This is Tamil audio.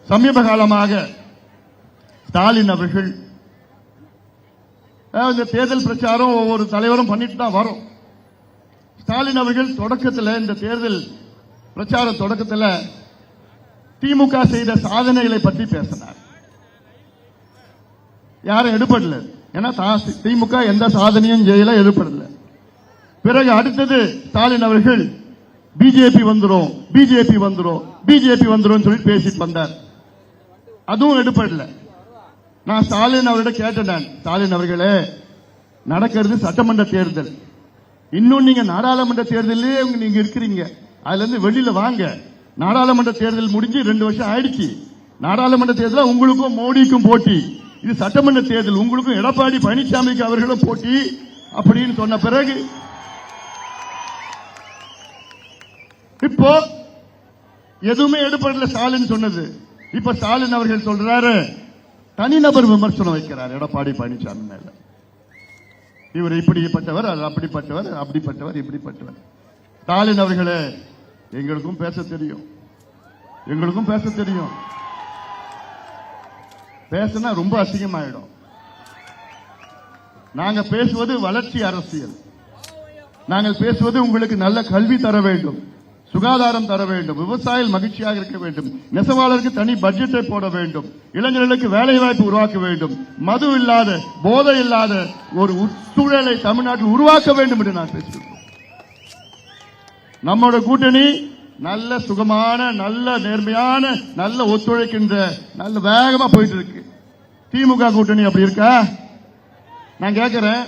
சமீப காலமாக ஸ்டாலின் அவர்கள் இந்த தேர்தல் பிரச்சாரம் ஒவ்வொரு தலைவரும் பண்ணிட்டு தான் வரும். ஸ்டாலின் அவர்கள் தொடக்கத்தில் இந்த தேர்தல் பிரச்சார தொடக்கத்தில் திமுக செய்த சாதனைகளை பற்றி பேசினார். யாரும் எடுப்படல. ஏன்னா திமுக எந்த சாதனையும் செய்யல, எடுப்படல. பிறகு அடுத்தது ஸ்டாலின் அவர்கள் பிஜேபி வந்துரும், பிஜேபி வந்துரும், பிஜேபி வந்துரும் சொல்லி பேசிட்டு வந்தார். அதுவும் எடுப்படல. நான் ஸ்டாலின் அவர்கிட்ட கேட்டேன், ஸ்டாலின் அவர்களே, நடக்கிறது சட்டமன்ற தேர்தல், இன்னும் நீங்க நாடாளுமன்ற தேர்தலே நீங்க இருக்கிறீங்க, அதுல இருந்து வெளியில வாங்க. நாடாளுமன்ற தேர்தல் முடிஞ்சு 2 வருஷம் ஆயிடுச்சு. நாடாளுமன்ற தேர்தல் உங்களுக்கும் மோடிக்கும் போட்டி, இது சட்டமன்ற தேர்தல், உங்களுக்கும் எடப்பாடி பழனிசாமிக்கு அவர்களும் போட்டி அப்படின்னு சொன்ன பிறகு இப்போ எதுவுமே எடுப்படல ஸ்டாலின் சொன்னது. இப்ப ஸ்டாலின் அவர்கள் சொல்றாரு, தனிநபர் விமர்சனம் வைக்கிறார் எடப்பாடி பழனிசாமி மேல. இவர் இப்படிப்பட்டவர், அப்படிப்பட்டவர், அப்படிப்பட்டவர், இப்படிப்பட்டவர். ஸ்டாலின் அவர்களே, எங்களுக்கும் பேச தெரியும், எங்களுக்கும் பேச தெரியும். பேசினா ரொம்ப அசிங்கமாயிடும். நாங்க பேசுவது வளர்ச்சி அரசியல். நாங்கள் பேசுவது உங்களுக்கு நல்ல கல்வி தர வேண்டும், சுகாதாரம் தர வேண்டும், விவசாயிகள் மகிழ்ச்சியாக இருக்க வேண்டும், நெசவாளருக்கு தனி பட்ஜெட்டை போட வேண்டும், இளைஞர்களுக்கு வேலை வாய்ப்பு உருவாக்க வேண்டும், மது இல்லாத, போதை இல்லாத ஒரு சூழலை தமிழ்நாட்டில் உருவாக்க வேண்டும் என்று நான் பேசுகிறேன். நம்மோட கூட்டணி நல்ல சுகமான, நல்ல நேர்மையான, நல்ல ஒத்துழைக்கின்ற, நல்ல வேகமா போயிட்டு இருக்கு. திமுக கூட்டணி அப்படி இருக்கா? நான் கேட்கிறேன்,